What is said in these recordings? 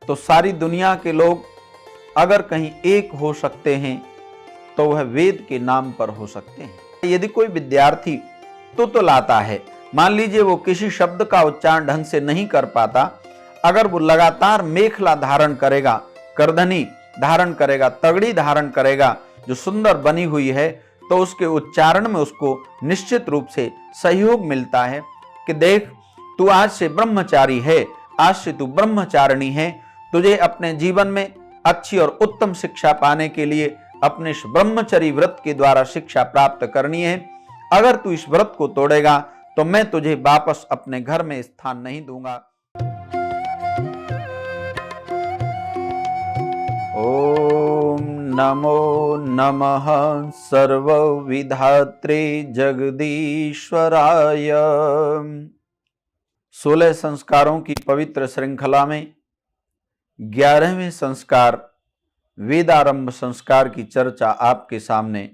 तो सारी दुनिया के लोग अगर कहीं एक हो सकते हैं तो वह वेद के नाम पर हो सकते हैं। यदि कोई विद्यार्थी तो लाता है, मान लीजिए वो किसी शब्द का उच्चारण ढंग से नहीं कर पाता, अगर वो लगातार मेखला धारण करेगा, करधनी धारण करेगा, तगड़ी धारण करेगा जो सुंदर बनी हुई है, तो उसके उच्चारण में उसको निश्चित रूप से सहयोग मिलता है कि देख तू आज से ब्रह्मचारी है, आज से तू ब्रह्मचारिणी है। तुझे अपने जीवन में अच्छी और उत्तम शिक्षा पाने के लिए अपने इस ब्रह्मचर्य व्रत के द्वारा शिक्षा प्राप्त करनी है। अगर तू इस व्रत को तोड़ेगा तो मैं तुझे वापस अपने घर में स्थान नहीं दूंगा। ओम नमो नमः सर्वविधात्रे जगदीश्वराय। 16 संस्कारों की पवित्र श्रृंखला में 11वें संस्कार वेदारंभ संस्कार की चर्चा आपके सामने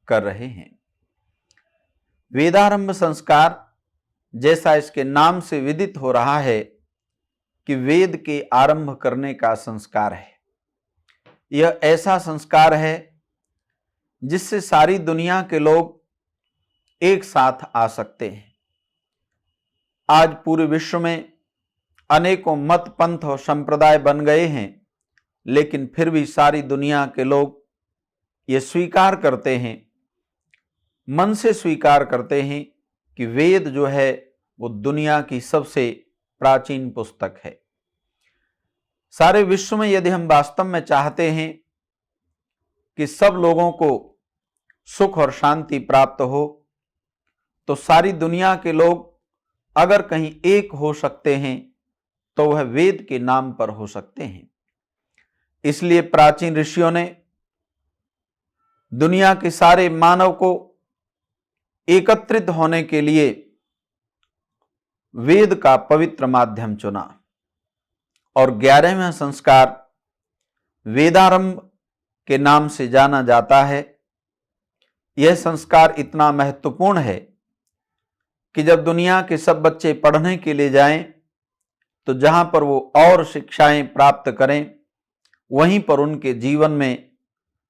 कर रहे हैं। वेदारंभ संस्कार जैसा इसके नाम से विदित हो रहा है कि वेद के आरंभ करने का संस्कार है। यह ऐसा संस्कार है जिससे सारी दुनिया के लोग एक साथ आ सकते हैं। आज पूरे विश्व में अनेकों मत, पंथ और संप्रदाय बन गए हैं, लेकिन फिर भी सारी दुनिया के लोग ये स्वीकार करते हैं, मन से स्वीकार करते हैं कि वेद जो है वो दुनिया की सबसे प्राचीन पुस्तक है। सारे विश्व में यदि हम वास्तव में चाहते हैं कि सब लोगों को सुख और शांति प्राप्त हो, तो सारी दुनिया के लोग अगर कहीं एक हो सकते हैं तो वह वेद के नाम पर हो सकते हैं। इसलिए प्राचीन ऋषियों ने दुनिया के सारे मानव को एकत्रित होने के लिए वेद का पवित्र माध्यम चुना और 11वां संस्कार वेदारंभ के नाम से जाना जाता है। यह संस्कार इतना महत्वपूर्ण है कि जब दुनिया के सब बच्चे पढ़ने के लिए जाएं तो जहां पर वो और शिक्षाएं प्राप्त करें, वहीं पर उनके जीवन में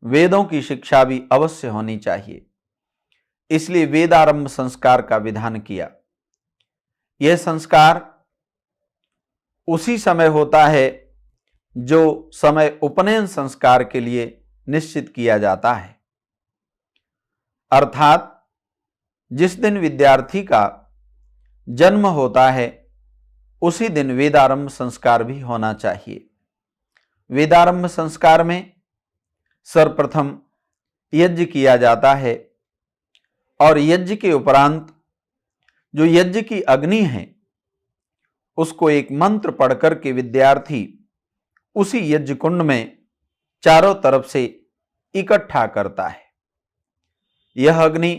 वेदों की शिक्षा भी अवश्य होनी चाहिए। इसलिए वेदारंभ संस्कार का विधान किया। यह संस्कार उसी समय होता है जो समय उपनयन संस्कार के लिए निश्चित किया जाता है, अर्थात जिस दिन विद्यार्थी का जन्म होता है उसी दिन वेदारंभ संस्कार भी होना चाहिए। वेदारंभ संस्कार में सर्वप्रथम यज्ञ किया जाता है और यज्ञ के उपरांत जो यज्ञ की अग्नि है उसको एक मंत्र पढ़कर के विद्यार्थी उसी यज्ञ कुंड में चारों तरफ से इकट्ठा करता है। यह अग्नि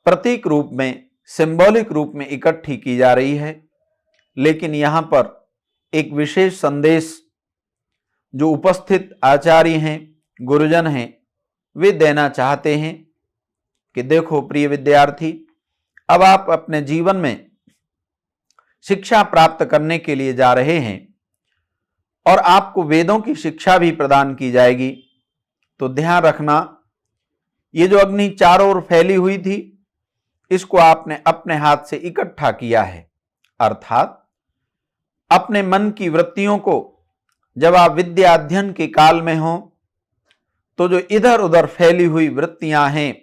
प्रतीक रूप में, सिंबॉलिक रूप में इकट्ठी की जा रही है, लेकिन यहां पर एक विशेष संदेश जो उपस्थित आचार्य हैं, गुरुजन हैं, वे देना चाहते हैं कि देखो प्रिय विद्यार्थी, अब आप अपने जीवन में शिक्षा प्राप्त करने के लिए जा रहे हैं और आपको वेदों की शिक्षा भी प्रदान की जाएगी। तो ध्यान रखना, ये जो अग्नि चारों ओर फैली हुई थी, इसको आपने अपने हाथ से इकट्ठा किया है, अर्थात अपने मन की वृत्तियों को जब आप विद्या अध्ययन के काल में हो तो जो इधर उधर फैली हुई वृत्तियां हैं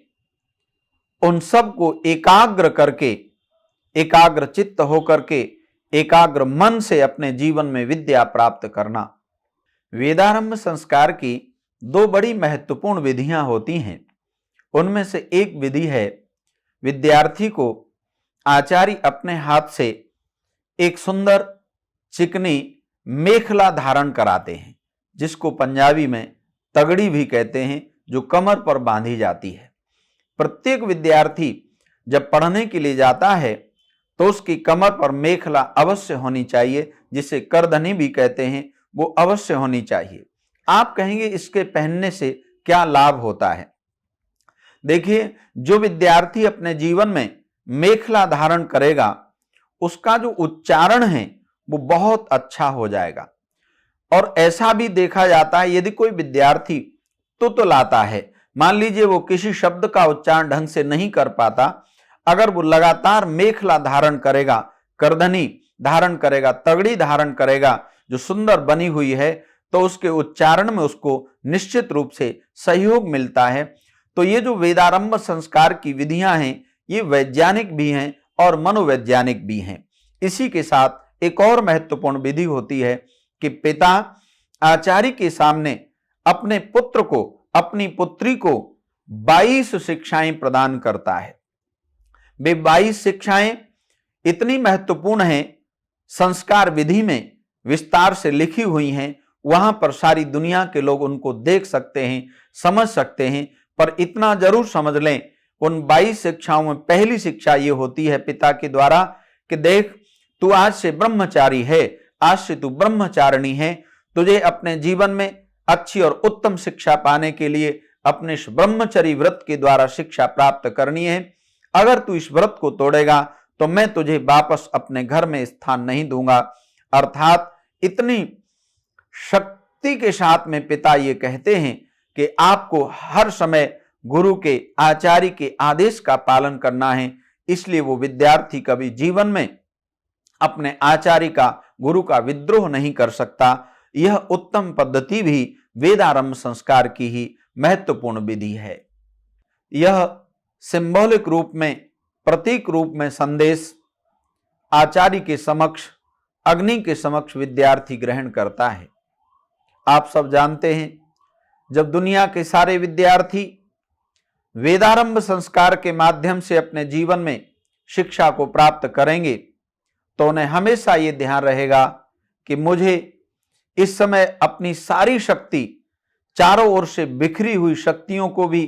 उन सब को एकाग्र करके, एकाग्र चित्त होकर के, एकाग्र मन से अपने जीवन में विद्या प्राप्त करना। वेदारंभ संस्कार की 2 बड़ी महत्वपूर्ण विधियां होती हैं। उनमें से एक विधि है विद्यार्थी को आचार्य अपने हाथ से एक सुंदर चिकनी मेखला धारण कराते हैं, जिसको पंजाबी में तगड़ी भी कहते हैं, जो कमर पर बांधी जाती है। प्रत्येक विद्यार्थी जब पढ़ने के लिए जाता है तो उसकी कमर पर मेखला अवश्य होनी चाहिए, जिसे करधनी भी कहते हैं, वो अवश्य होनी चाहिए। आप कहेंगे इसके पहनने से क्या लाभ होता है? देखिए, जो विद्यार्थी अपने जीवन में मेखला धारण करेगा उसका जो उच्चारण है वो बहुत अच्छा हो जाएगा। और ऐसा भी देखा जाता है, यदि कोई विद्यार्थी तुत लाता है, मान लीजिए वो किसी शब्द का उच्चारण ढंग से नहीं कर पाता, अगर वो लगातार मेखला धारण करेगा, करधनी धारण करेगा, तगड़ी धारण करेगा जो सुंदर बनी हुई है, तो उसके उच्चारण में उसको निश्चित रूप से सहयोग मिलता है। तो ये जो वेदारंभ संस्कार की विधियां हैं, ये वैज्ञानिक भी हैं और मनोवैज्ञानिक भी हैं। इसी के साथ एक और महत्वपूर्ण विधि होती है कि पिता आचार्य के सामने अपने पुत्र को, अपनी पुत्री को 22 शिक्षाएं प्रदान करता है। वे 22 शिक्षाएं इतनी महत्वपूर्ण हैं, संस्कार विधि में विस्तार से लिखी हुई हैं, वहां पर सारी दुनिया के लोग उनको देख सकते हैं, समझ सकते हैं। पर इतना जरूर समझ लें, उन 22 शिक्षाओं में पहली शिक्षा ये होती है पिता के द्वारा कि देख, तू आज से ब्रह्मचारी है, आज से तू ब्रह्मचारिणी है, तुझे अपने जीवन में अच्छी और उत्तम शिक्षा पाने के लिए अपने इस ब्रह्मचर्य व्रत के द्वारा शिक्षा प्राप्त करनी है। अगर तू इस व्रत को तोड़ेगा तो मैं तुझे वापस अपने घर में स्थान नहीं दूंगा। अर्थात इतनी शक्ति के साथ में पिता ये कहते हैं कि आपको हर समय गुरु के, आचार्य के आदेश का पालन करना है। इसलिए वो विद्यार्थी कभी जीवन में अपने आचार्य का, गुरु का विद्रोह नहीं कर सकता। यह उत्तम पद्धति भी वेदारंभ संस्कार की ही महत्वपूर्ण विधि है। यह सिंबॉलिक रूप में, प्रतीक रूप में संदेश आचार्य के समक्ष, अग्नि के समक्ष विद्यार्थी ग्रहण करता है। आप सब जानते हैं, जब दुनिया के सारे विद्यार्थी वेदारंभ संस्कार के माध्यम से अपने जीवन में शिक्षा को प्राप्त करेंगे तो उन्हें हमेशा ये ध्यान रहेगा कि मुझे इस समय अपनी सारी शक्ति, चारों ओर से बिखरी हुई शक्तियों को भी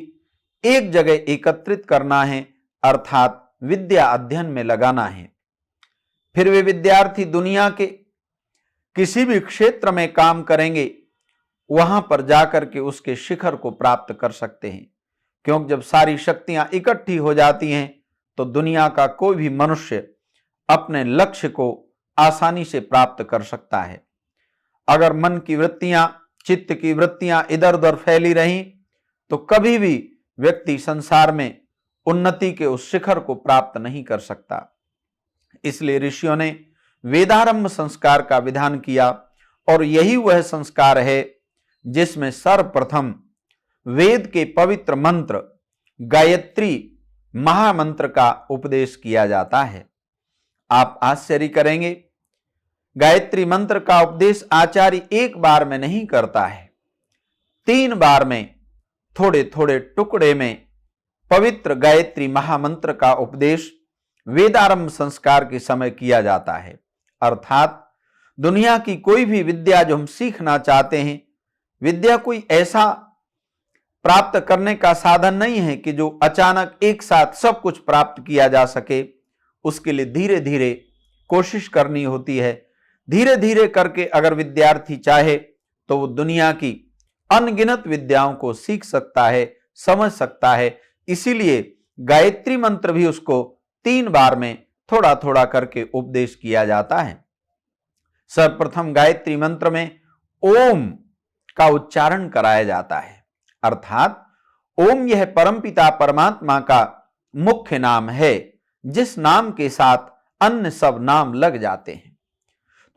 एक जगह एकत्रित करना है, अर्थात विद्या अध्ययन में लगाना है। फिर वे विद्यार्थी दुनिया के किसी भी क्षेत्र में काम करेंगे, वहां पर जाकर के उसके शिखर को प्राप्त कर सकते हैं। क्योंकि जब सारी शक्तियां इकट्ठी हो जाती हैं तो दुनिया का कोई भी मनुष्य अपने लक्ष्य को आसानी से प्राप्त कर सकता है। अगर मन की वृत्तियां, चित्त की वृत्तियां इधर उधर फैली रहीं तो कभी भी व्यक्ति संसार में उन्नति के उस शिखर को प्राप्त नहीं कर सकता। इसलिए ऋषियों ने वेदारंभ संस्कार का विधान किया और यही वह संस्कार है जिसमें सर्वप्रथम वेद के पवित्र मंत्र गायत्री महामंत्र का उपदेश किया जाता है। आप आश्चर्य करेंगे, गायत्री मंत्र का उपदेश आचार्य एक बार में नहीं करता है, 3 बार में, थोड़े थोड़े टुकड़े में पवित्र गायत्री महामंत्र का उपदेश वेदारंभ संस्कार के समय किया जाता है। अर्थात दुनिया की कोई भी विद्या जो हम सीखना चाहते हैं, विद्या कोई ऐसा प्राप्त करने का साधन नहीं है कि जो अचानक एक साथ सब कुछ प्राप्त किया जा सके। उसके लिए धीरे धीरे कोशिश करनी होती है। धीरे धीरे करके अगर विद्यार्थी चाहे तो वो दुनिया की अनगिनत विद्याओं को सीख सकता है, समझ सकता है। इसीलिए गायत्री मंत्र भी उसको 3 बार में थोड़ा थोड़ा करके उपदेश किया जाता है। सर्वप्रथम गायत्री मंत्र में ओम का उच्चारण कराया जाता है। अर्थात ओम यह परमपिता परमात्मा का मुख्य नाम है, जिस नाम के साथ अन्य सब नाम लग जाते हैं।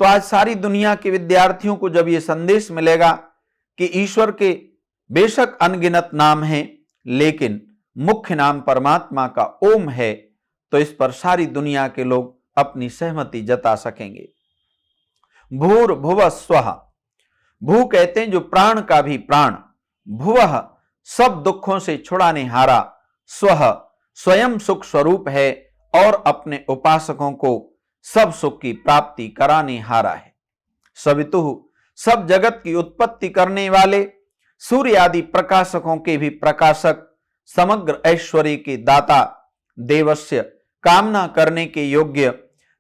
तो आज सारी दुनिया के विद्यार्थियों को जब यह संदेश मिलेगा कि ईश्वर के बेशक अनगिनत नाम हैं, लेकिन मुख्य नाम परमात्मा का ओम है, तो इस पर सारी दुनिया के लोग अपनी सहमति जता सकेंगे। भूर्भुवः स्वः, भू कहते हैं जो प्राण का भी प्राण, भुवः सब दुखों से छुड़ाने हारा, स्वः स्वयं सुख स्वरूप है और अपने उपासकों को सब सुख की प्राप्ति कराने हारा है। सवितुः सब जगत की उत्पत्ति करने वाले, सूर्य आदि प्रकाशकों के भी प्रकाशक, समग्र ऐश्वर्य के दाता, देवस्य कामना करने के योग्य,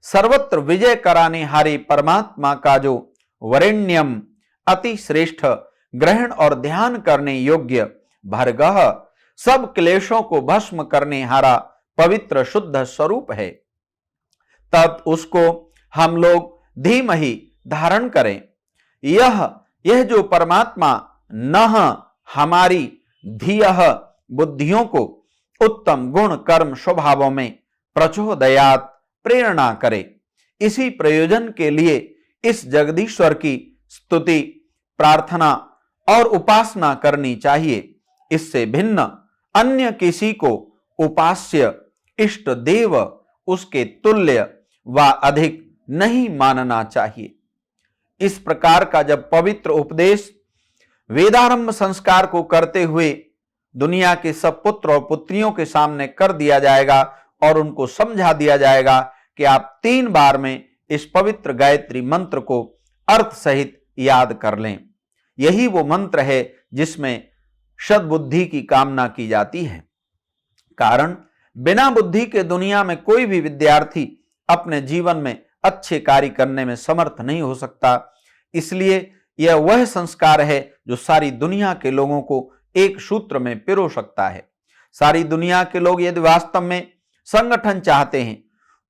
सर्वत्र विजय कराने हारे परमात्मा का जो वरेण्यम अति श्रेष्ठ, ग्रहण और ध्यान करने योग्य, भर्गः सब क्लेशों को भस्म करने हारा पवित्र शुद्ध स्वरूप है, तब उसको हम लोग धीमहि धारण करें। यह यह जो परमात्मा नह हमारी धियः बुद्धियों को उत्तम गुण कर्म स्वभावों में प्रचोदयात प्रेरणा करे, इसी प्रयोजन के लिए इस जगदीश्वर की स्तुति प्रार्थना और उपासना करनी चाहिए। इससे भिन्न अन्य किसी को उपास्य इष्ट देव उसके तुल्य व अधिक नहीं मानना चाहिए। इस प्रकार का जब पवित्र उपदेश वेदारंभ संस्कार को करते हुए दुनिया के सब पुत्र और पुत्रियों के सामने कर दिया जाएगा और उनको समझा दिया जाएगा कि आप 3 बार में इस पवित्र गायत्री मंत्र को अर्थ सहित याद कर लें। यही वो मंत्र है जिसमें सद्बुद्धि की कामना की जाती है। कारण बिना बुद्धि के दुनिया में कोई भी विद्यार्थी अपने जीवन में अच्छे कार्य करने में समर्थ नहीं हो सकता। इसलिए यह वह संस्कार है जो सारी दुनिया के लोगों को एक सूत्र में पिरो सकता है। सारी दुनिया के लोग यदि वास्तव में संगठन चाहते हैं,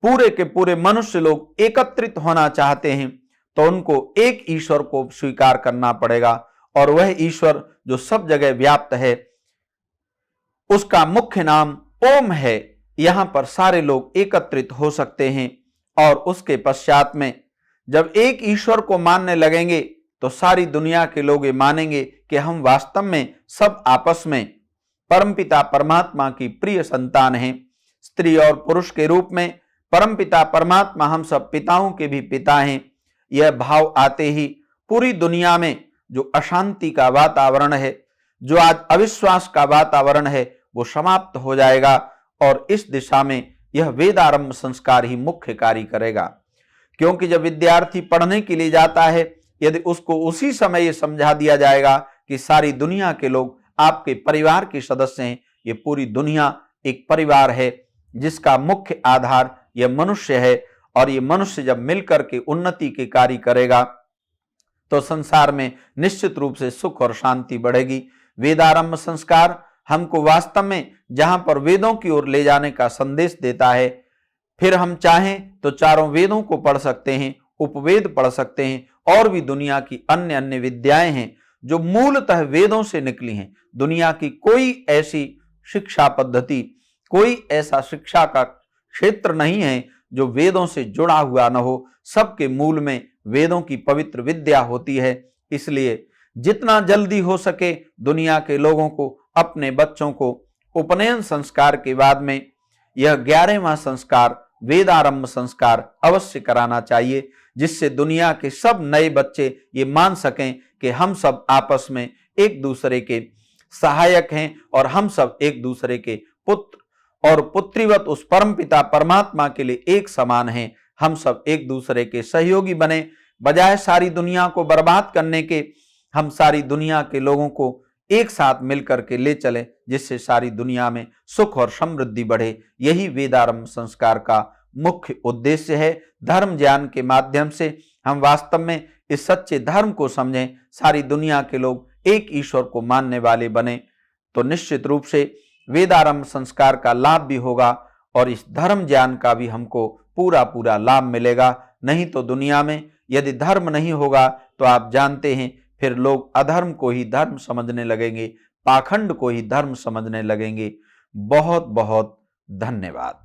पूरे के पूरे मनुष्य लोग एकत्रित होना चाहते हैं, तो उनको एक ईश्वर को स्वीकार करना पड़ेगा और वह ईश्वर जो सब जगह व्याप्त है, उसका मुख्य नाम ओम है। यहां पर सारे लोग एकत्रित हो सकते हैं और उसके पश्चात में जब एक ईश्वर को मानने लगेंगे तो सारी दुनिया के लोग ये मानेंगे कि हम वास्तव में सब आपस में परमपिता परमात्मा की प्रिय संतान हैं। स्त्री और पुरुष के रूप में परमपिता परमात्मा हम सब पिताओं के भी पिता हैं। यह भाव आते ही पूरी दुनिया में जो अशांति का वातावरण है, जो आज अविश्वास का वातावरण है, वो समाप्त हो जाएगा और इस दिशा में यह वेदारंभ संस्कार ही मुख्य कार्य करेगा। क्योंकि जब विद्यार्थी पढ़ने के लिए जाता है, यदि उसको उसी समय यह समझा दिया जाएगा कि सारी दुनिया के लोग आपके परिवार के सदस्य हैं, ये पूरी दुनिया एक परिवार है जिसका मुख्य आधार यह मनुष्य है और ये मनुष्य जब मिलकर के उन्नति के कार्य करेगा तो संसार में निश्चित रूप से सुख और शांति बढ़ेगी। वेदारंभ संस्कार हमको वास्तव में जहां पर वेदों की ओर ले जाने का संदेश देता है। फिर हम चाहें तो चारों वेदों को पढ़ सकते हैं, उपवेद पढ़ सकते हैं और भी दुनिया की अन्य अन्य विद्याएं हैं जो मूलतः वेदों से निकली हैं। दुनिया की कोई ऐसी शिक्षा पद्धति, कोई ऐसा शिक्षा का क्षेत्र नहीं है जो वेदों से जुड़ा हुआ न हो। सबके मूल में वेदों की पवित्र विद्या होती है। इसलिए जितना जल्दी हो सके दुनिया के लोगों को, अपने बच्चों को उपनयन संस्कार के बाद में यह 11वां संस्कार वेदारंभ संस्कार अवश्य कराना चाहिए, जिससे दुनिया के सब नए बच्चे ये मान सकें कि हम सब आपस में एक दूसरे के सहायक हैं और हम सब एक दूसरे के पुत्र और पुत्रीवत उस परमपिता परमात्मा के लिए एक समान हैं। हम सब एक दूसरे के सहयोगी बने, बजाय सारी दुनिया को बर्बाद करने के हम सारी दुनिया के लोगों को एक साथ मिलकर के ले चलें, जिससे सारी दुनिया में सुख और समृद्धि बढ़े। यही वेदारंभ संस्कार का मुख्य उद्देश्य है। धर्म ज्ञान के माध्यम से हम वास्तव में इस सच्चे धर्म को समझें, सारी दुनिया के लोग एक ईश्वर को मानने वाले बने, तो निश्चित रूप से वेदारंभ संस्कार का लाभ भी होगा और इस धर्म ज्ञान का भी हमको पूरा पूरा लाभ मिलेगा। नहीं तो दुनिया में यदि धर्म नहीं होगा तो आप जानते हैं फिर लोग अधर्म को ही धर्म समझने लगेंगे, पाखंड को ही धर्म समझने लगेंगे। बहुत बहुत धन्यवाद।